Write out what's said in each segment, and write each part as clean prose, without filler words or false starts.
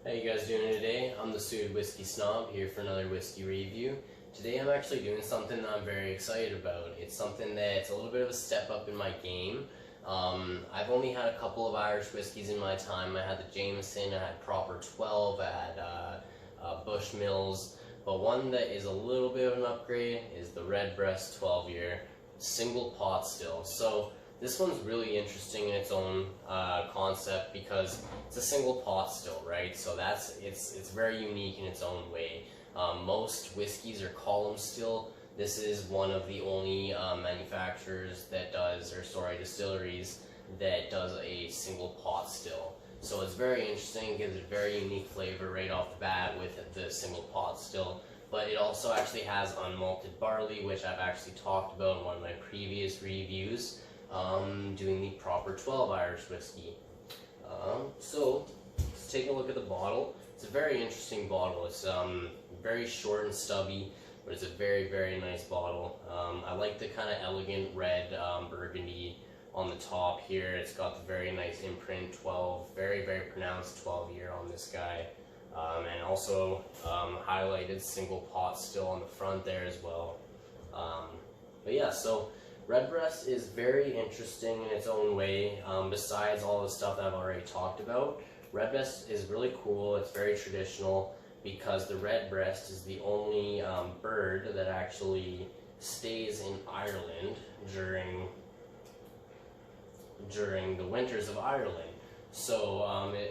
How you guys doing today? I'm the Suited Whiskey Snob here for another whiskey review. Today I'm actually doing something that I'm very excited about. It's something that's a little bit of a step up in my game. I've only had a couple of Irish whiskeys in my time. I had the Jameson, I had Proper 12, I had Bushmills, but one that is a little bit of an upgrade is the Redbreast 12-year single pot still. So this one's really interesting in its own concept because it's a single pot still, right? So it's very unique in its own way. Most whiskeys are column still. This is one of the only manufacturers that does, distilleries that does a single pot still. So it's very interesting. It gives a very unique flavor right off the bat with the single pot still. But it also actually has unmalted barley, which I've actually talked about in one of my previous reviews. Doing the Proper 12 Irish whiskey. So let's take a look at the bottle. It's a very interesting bottle. It's very short and stubby, but it's a very, very nice bottle. I like the kind of elegant red burgundy on the top here. It's got the very nice imprint, 12, very, very pronounced 12-year on this guy. And also highlighted single pot still on the front there as well. But yeah, so Redbreast is very interesting in its own way. Besides all the stuff that I've already talked about, Redbreast is really cool. It's very traditional because the Redbreast is the only bird that actually stays in Ireland during the winters of Ireland. So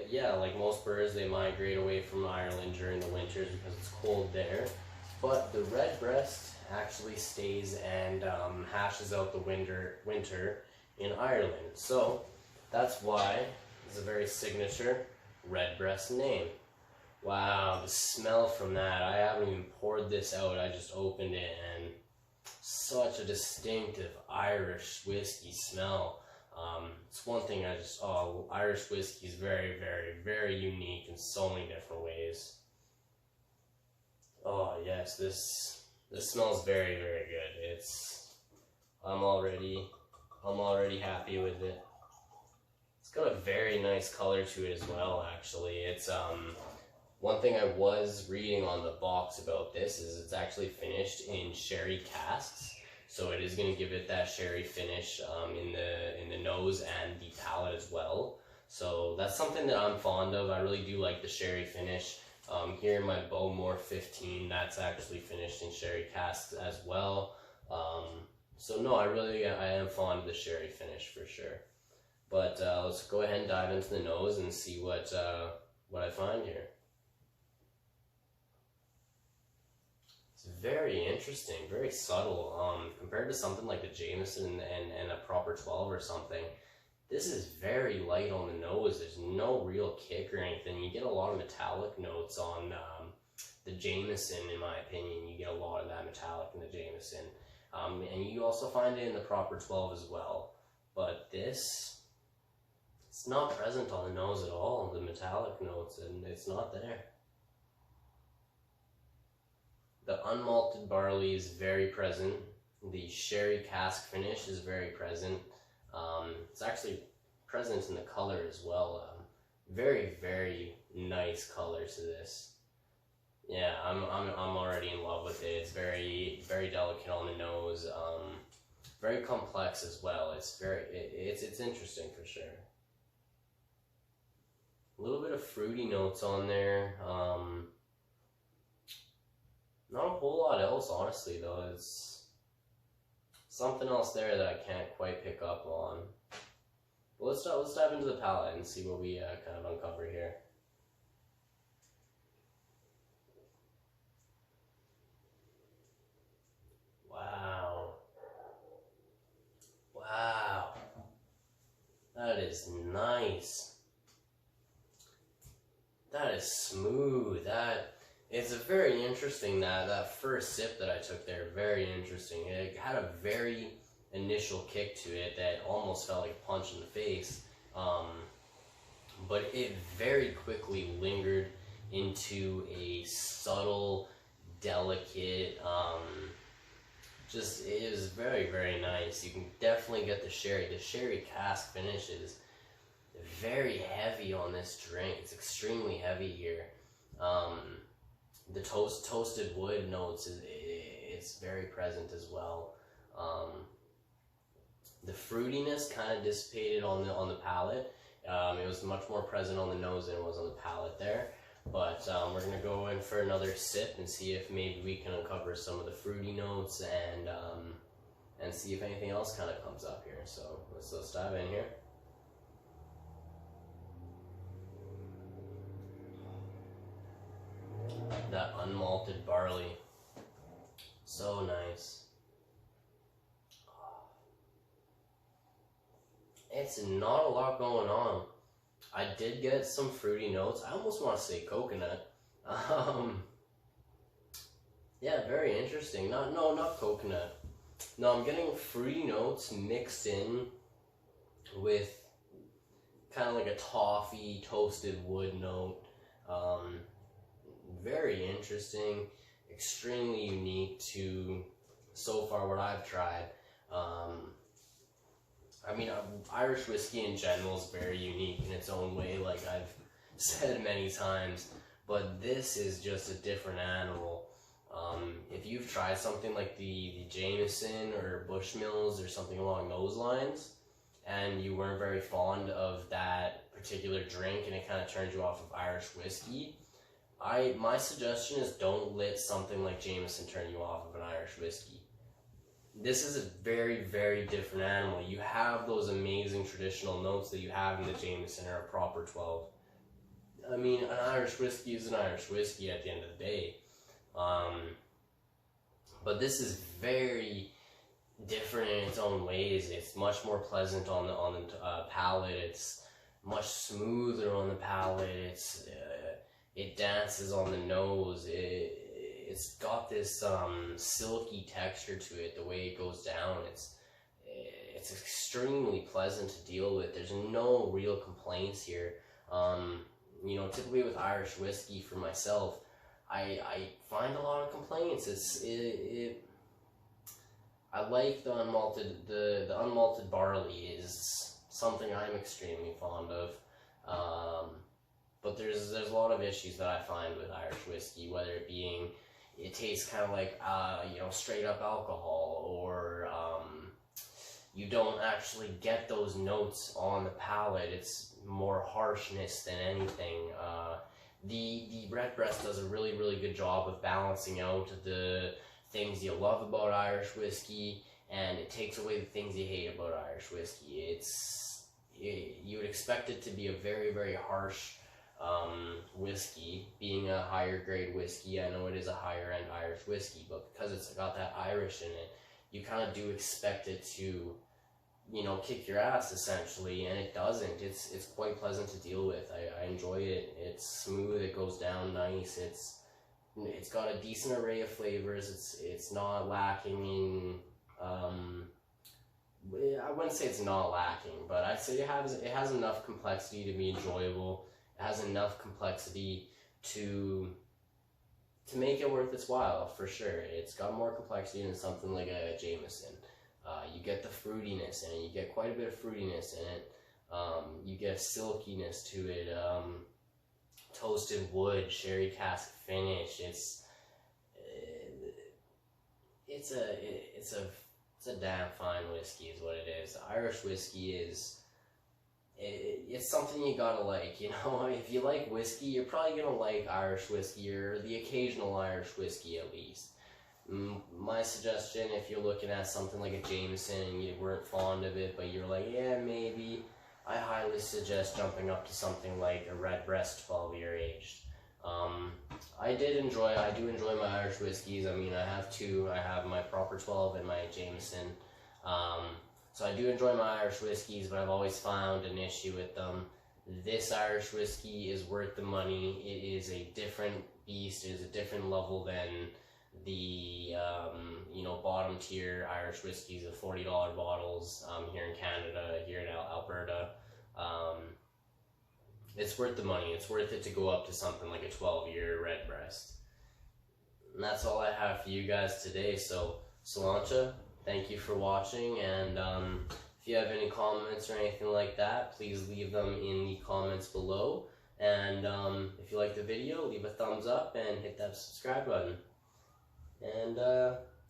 yeah, like most birds, they migrate away from Ireland during the winters because it's cold there. But the Redbreast actually stays and hashes out the winter in Ireland. So that's why it's a very signature Redbreast name. Wow, the smell from that. I haven't even poured this out. I just opened it and such a distinctive Irish whiskey smell. It's one thing Irish whiskey is very, very, very unique in so many different ways. Oh yes, this smells very, very good. I'm already happy with it. It's got a very nice color to it as well, actually. It's one thing I was reading on the box about this is it's actually finished in sherry casks. So it is going to give it that sherry finish in the nose and the palate as well. So that's something that I'm fond of. I really do like the sherry finish. Here in my Bowmore 15, that's actually finished in sherry casks as well. So no, I am fond of the sherry finish for sure. But let's go ahead and dive into the nose and see what I find here. It's very interesting, very subtle. Compared to something like the Jameson and a Proper 12 or something, this is very light on the nose. There's no real kick or anything. You get a lot of metallic notes on the Jameson, in my opinion. You get a lot of that metallic in the Jameson. And you also find it in the Proper 12 as well. But this, it's not present on the nose at all, the metallic notes, and it's not there. The unmalted barley is very present. The sherry cask finish is very present. It's actually present in the color as well. Very, very nice color to this. Yeah, I'm already in love with it. It's very, very delicate on the nose. Very complex as well. It's interesting for sure. A little bit of fruity notes on there. Not a whole lot else, honestly, though. It's something else there that I can't quite pick up on. But let's dive into the palate and see what we kind of uncover here. Wow. Wow. That is nice. That is smooth. It's a very interesting, that first sip that I took there, very interesting. It had a very initial kick to it that almost felt like a punch in the face, but it very quickly lingered into a subtle, delicate, it is very, very nice. You can definitely get the sherry cask finish very heavy on this drink. It's extremely heavy here. The toasted wood notes it's very present as well. The fruitiness kind of dissipated on the palate. It was much more present on the nose than it was on the palate there. But we're gonna go in for another sip and see if maybe we can uncover some of the fruity notes and see if anything else kind of comes up here. So let's dive in here. That unmalted barley, so nice. It's not a lot going on. I did get some fruity notes. I almost want to say coconut. Yeah, very interesting. Not coconut. No, I'm getting fruity notes mixed in with kind of like a toffee toasted wood note. Very interesting, extremely unique to so far what I've tried. I mean, Irish whiskey in general is very unique in its own way, like I've said many times, but this is just a different animal. If you've tried something like the Jameson or Bushmills or something along those lines, and you weren't very fond of that particular drink and it kind of turned you off of Irish whiskey, my suggestion is don't let something like Jameson turn you off of an Irish whiskey. This is a very, very different animal. You have those amazing traditional notes that you have in the Jameson or a proper 12. I mean, an Irish whiskey is an Irish whiskey at the end of the day. But this is very different in its own ways. It's much more pleasant on the palate. It's much smoother on the palate. It dances on the nose. It's got this silky texture to it. The way it goes down, it's extremely pleasant to deal with. There's no real complaints here. You know, typically with Irish whiskey, for myself, I find a lot of complaints. I like the unmalted. The unmalted barley is something I'm extremely fond of. But there's a lot of issues that I find with Irish whiskey, whether it being it tastes kind of like you know, straight up alcohol, or you don't actually get those notes on the palate. It's more harshness than anything. The Redbreast does a really, really good job of balancing out the things you love about Irish whiskey, and it takes away the things you hate about Irish whiskey. You would expect it to be a very, very harsh whiskey, being a higher grade whiskey. I know it is a higher end Irish whiskey, but because it's got that Irish in it, you kind of do expect it to, you know, kick your ass essentially, and it doesn't. It's quite pleasant to deal with. I enjoy it. It's smooth. It goes down nice. It's got a decent array of flavors. It's not lacking in. I wouldn't say it's not lacking, but I'd say it has enough complexity to be enjoyable. It has enough complexity to make it worth its while, for sure. It's got more complexity than something like a Jameson. You get the fruitiness in it. You get quite a bit of fruitiness in it. You get silkiness to it. Toasted wood, sherry cask finish. It's a damn fine whiskey, is what it is. Irish whiskey is. It's something you gotta like, you know. If you like whiskey, you're probably gonna like Irish whiskey, or the occasional Irish whiskey at least. My suggestion, if you're looking at something like a Jameson and you weren't fond of it, but you're like, yeah, maybe, I highly suggest jumping up to something like a Redbreast 12-year aged. I do enjoy my Irish whiskeys. I mean, I have two. I have my proper 12 and my Jameson. So I do enjoy my Irish whiskeys, but I've always found an issue with them. This Irish whiskey is worth the money. It is a different beast. It is a different level than the you know, bottom tier Irish whiskeys of $40 bottles here in Canada, here in Alberta. It's worth the money. It's worth it to go up to something like a 12-year Redbreast. And that's all I have for you guys today. So, Solancha, thank you for watching, and If you have any comments or anything like that, please leave them in the comments below. And if you like the video, leave a thumbs up and hit that subscribe button. And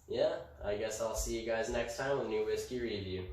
yeah, I guess I'll see you guys next time with a new whiskey review.